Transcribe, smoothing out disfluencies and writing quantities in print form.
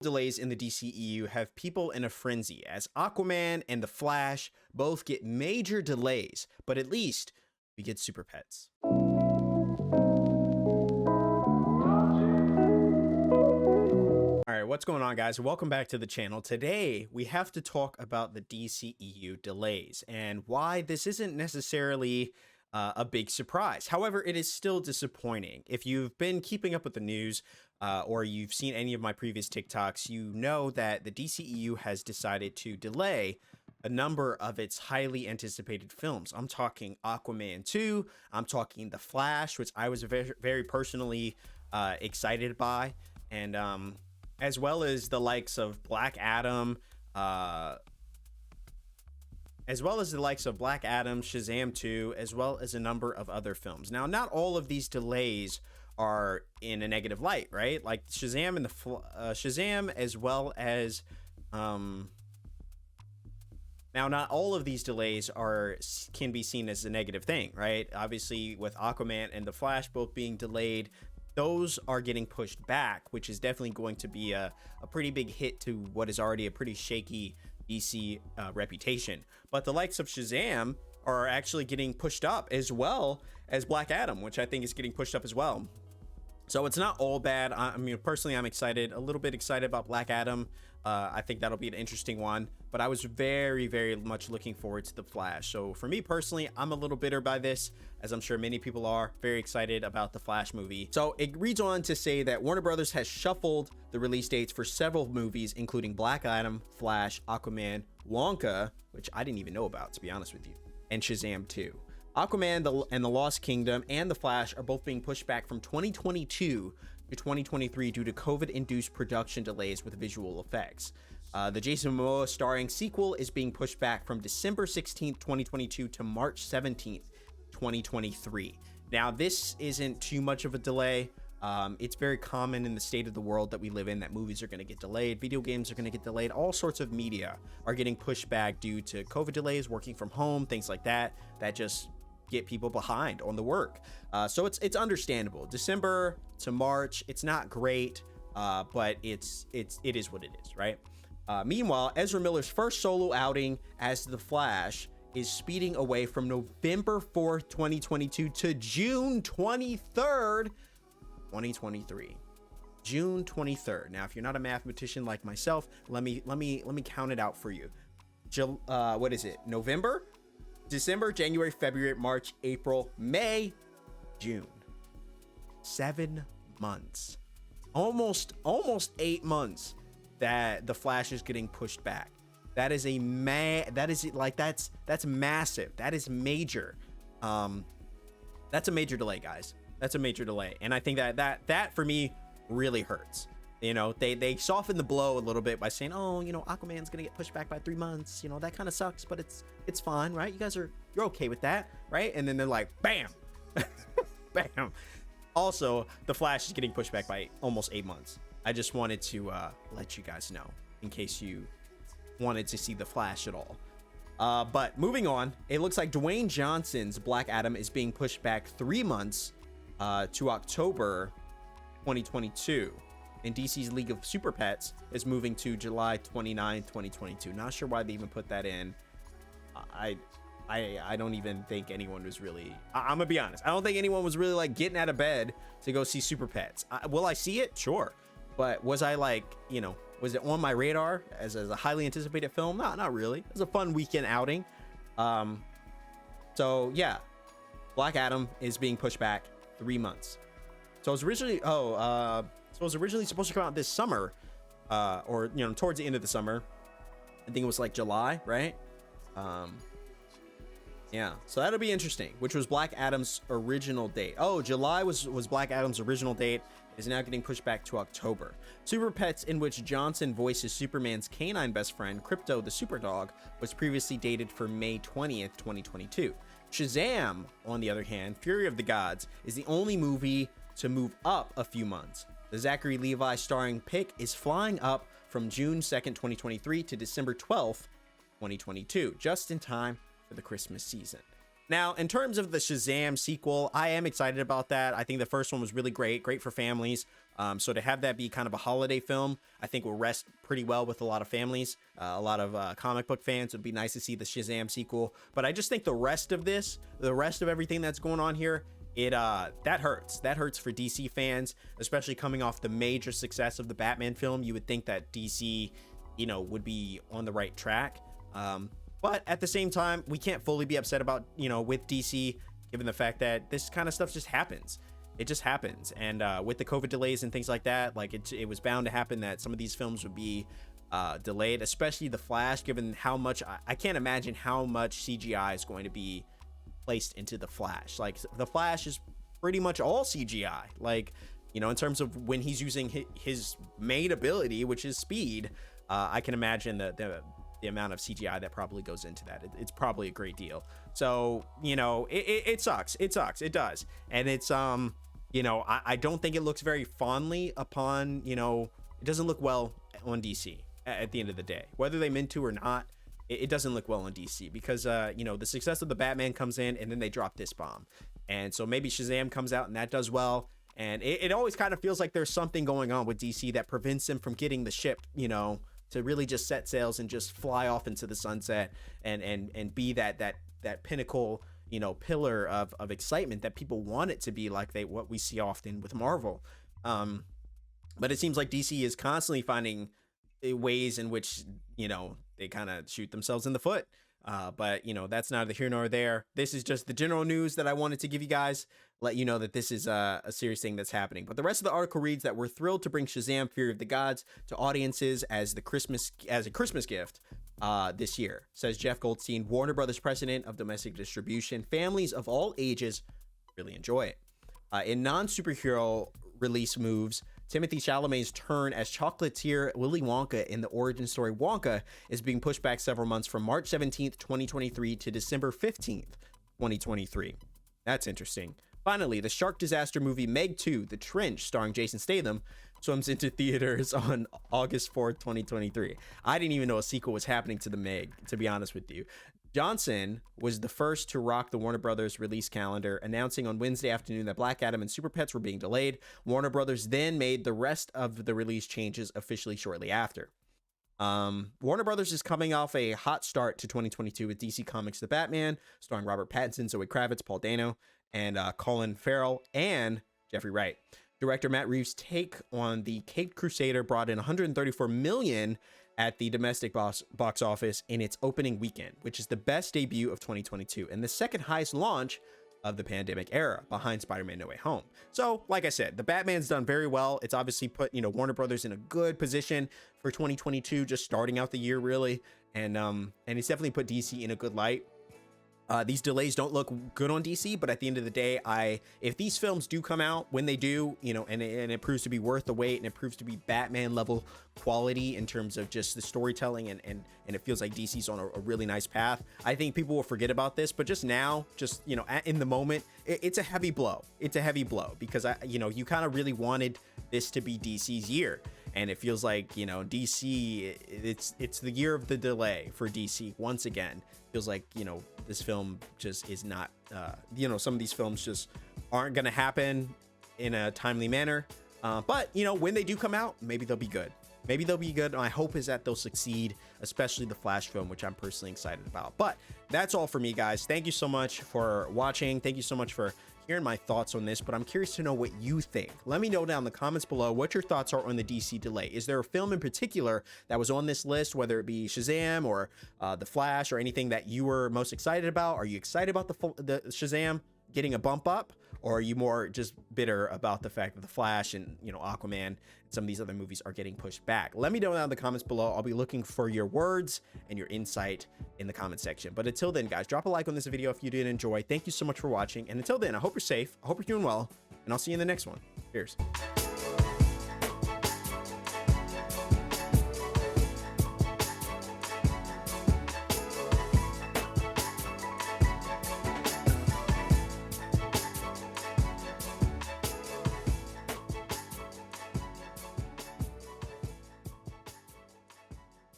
Delays in the DCEU have people in a frenzy as Aquaman and The Flash both get major delays, but at least we get super pets. All right, what's going on, guys? Welcome back to the channel. Today, we have to talk about the DCEU delays and why this isn't necessarily a big surprise. However, it is still disappointing. If you've been keeping up with the news or you've seen any of my previous TikToks, you know that the DCEU has decided to delay a number of its highly anticipated films. I'm talking Aquaman 2, I'm talking The Flash, which I was very personally excited by, and as well as the likes of Black Adam, Shazam 2, as well as a number of other films. Now, not all of these delays are in a negative light, right? Like Shazam and Shazam, as well as now, not all of these delays can be seen as a negative thing, right? Obviously, with Aquaman and The Flash both being delayed, those are getting pushed back, which is definitely going to be a pretty big hit to what is already a pretty shaky DC reputation. But the likes of Shazam are actually getting pushed up, as well as Black Adam, which I think is getting pushed up as well. So it's not all bad. I mean, personally, I'm excited, a little bit excited about Black Adam. I think that'll be an interesting one, but I was very, very much looking forward to The Flash. So for me personally, I'm a little bitter by this, as I'm sure many people are. Very excited about the Flash movie. So it reads on to say that Warner Brothers has shuffled the release dates for several movies, including Black Adam, Flash, Aquaman, Wonka, which I didn't even know about, to be honest with you, and Shazam 2. Aquaman and the Lost Kingdom and The Flash are both being pushed back from 2022 to 2023 due to COVID-induced production delays with visual effects. The Jason Momoa starring sequel is being pushed back from December 16th, 2022 to March 17th, 2023. Now, this isn't too much of a delay. It's very common in the state of the world that we live in that movies are going to get delayed, video games are going to get delayed, all sorts of media are getting pushed back due to COVID delays, working from home, things like that just get people behind on the work. So it's understandable. December to March, it's not great, but it is what it is, right? Meanwhile, Ezra Miller's first solo outing as The Flash is speeding away from November 4th, 2022 to June 23rd, 2023. June 23rd. Now, if you're not a mathematician like myself, let me count it out for you. What is it? November, December, January, February, March, April, May, June. 7 months. Almost 8 months that The Flash is getting pushed back. That is that's massive. That is major. That's a major delay, guys. That's a major delay. And I think that for me really hurts. You know, they soften the blow a little bit by saying, oh, you know, Aquaman's gonna get pushed back by 3 months. You know, that kind of sucks, but it's fine, right? You're okay with that, right? And then they're like, bam, bam. Also, The Flash is getting pushed back by almost 8 months. I just wanted to let you guys know in case you wanted to see The Flash at all. But moving on, it looks like Dwayne Johnson's Black Adam is being pushed back 3 months to October 2022. And DC's League of Super Pets is moving to July 29, 2022. Not sure why they even put that in. I don't even think anyone was really, I'm gonna be honest, I don't think anyone was really like getting out of bed to go see Super Pets. Will I see it? Sure. But was I like, you know, was it on my radar as a highly anticipated film? Not really. It was a fun weekend outing. So yeah, Black Adam is being pushed back 3 months. So it was originally supposed to come out this summer, or, you know, towards the end of the summer. I think it was like July, right? Yeah, so that'll be interesting, which was Black Adam's original date. Oh, July was Black Adam's original date, is now getting pushed back to October. Super Pets, in which Johnson voices Superman's canine best friend, Crypto the Superdog, was previously dated for May 20th, 2022. Shazam, on the other hand, Fury of the Gods, is the only movie to move up a few months. The Zachary Levi starring pick is flying up from June 2nd, 2023 to December 12th, 2022, just in time for the Christmas season. Now, in terms of the Shazam sequel, I am excited about that. I think the first one was really great for families. So to have that be kind of a holiday film, I think will rest pretty well with a lot of families, a lot of comic book fans. It would be nice to see the Shazam sequel. But I just think the rest of everything that's going on here, that hurts. That hurts for DC fans, especially coming off the major success of the Batman film. You would think that DC, would be on the right track. But at the same time, we can't fully be upset about, with DC, given the fact that this kind of stuff just happens. It just happens. And with the COVID delays and things like that, like it was bound to happen that some of these films would be delayed, especially The Flash, given how much, I can't imagine how much CGI is going to be placed into The Flash. Like, The Flash is pretty much all CGI. Like, in terms of when he's using his main ability, which is speed, I can imagine the amount of CGI that probably goes into that. It's probably a great deal. So, it sucks. It sucks. It does. And it's, I don't think it looks very fondly upon, it doesn't look well on DC at the end of the day. Whether they meant to or not, it doesn't look well on DC because, the success of the Batman comes in and then they drop this bomb. And so maybe Shazam comes out and that does well. And it always kind of feels like there's something going on with DC that prevents them from getting the ship, to really just set sails and just fly off into the sunset and be that pinnacle, pillar of excitement that people want it to be, like what we see often with Marvel. But it seems like DC is constantly finding ways in which, they kind of shoot themselves in the foot. But that's neither here nor there. This is just the general news that I wanted to give you guys, let you know that this is a serious thing that's happening. But the rest of the article reads that we're thrilled to bring Shazam: Fury of the Gods to audiences as a Christmas gift this year, says Jeff Goldstein, Warner Brothers president of domestic distribution. Families of all ages really enjoy it. In non-superhero release moves, Timothée Chalamet's turn as chocolatier Willy Wonka in the origin story Wonka is being pushed back several months from March 17th, 2023 to December 15th, 2023. That's interesting. Finally, the shark disaster movie Meg 2, The Trench, starring Jason Statham, swims into theaters on August 4th, 2023. I didn't even know a sequel was happening to the Meg, to be honest with you. Johnson was the first to rock the Warner Brothers release calendar, announcing on Wednesday afternoon that Black Adam and Super Pets were being delayed. Warner Brothers then made the rest of the release changes officially shortly after. Warner Brothers is coming off a hot start to 2022 with DC Comics' The Batman, starring Robert Pattinson, Zoe Kravitz, Paul Dano, and Colin Farrell and Jeffrey Wright. Director Matt Reeves' take on the Caped Crusader brought in $134 million at the domestic box office in its opening weekend, which is the best debut of 2022 and the second highest launch of the pandemic era, behind Spider-Man No Way Home. So, like I said, the Batman's done very well. It's obviously put, Warner Brothers in a good position for 2022, just starting out the year, really. And it's definitely put DC in a good light. These delays don't look good on DC, but at the end of the day, if these films do come out when they do, and it proves to be worth the wait, and it proves to be Batman level quality in terms of just the storytelling, and it feels like DC's on a really nice path, I think people will forget about this. But just now, in the moment, it's a heavy blow. It's a heavy blow because you kind of really wanted this to be DC's year. And it feels like, DC, it's the year of the delay for DC once again. Feels like, this film just is not, some of these films just aren't going to happen in a timely manner. But, when they do come out, maybe they'll be good. Maybe they'll be good. My hope is that they'll succeed, especially the Flash film, which I'm personally excited about. But that's all for me, guys. Thank you so much for watching. Thank you so much for hearing my thoughts on this, but I'm curious to know what you think. Let me know down in the comments below what your thoughts are on the DC delay. Is there a film in particular that was on this list, whether it be Shazam or The Flash or anything that you were most excited about? Are you excited about the Shazam getting a bump up, or are you more just bitter about the fact that The Flash and Aquaman and some of these other movies are getting pushed back? Let me know down in the comments below. I'll be looking for your words and your insight in the comment section. But until then, guys, drop a like on this video if you did enjoy. Thank you so much for watching, and until then, I hope you're safe, I hope you're doing well, and I'll see you in the next one. Cheers.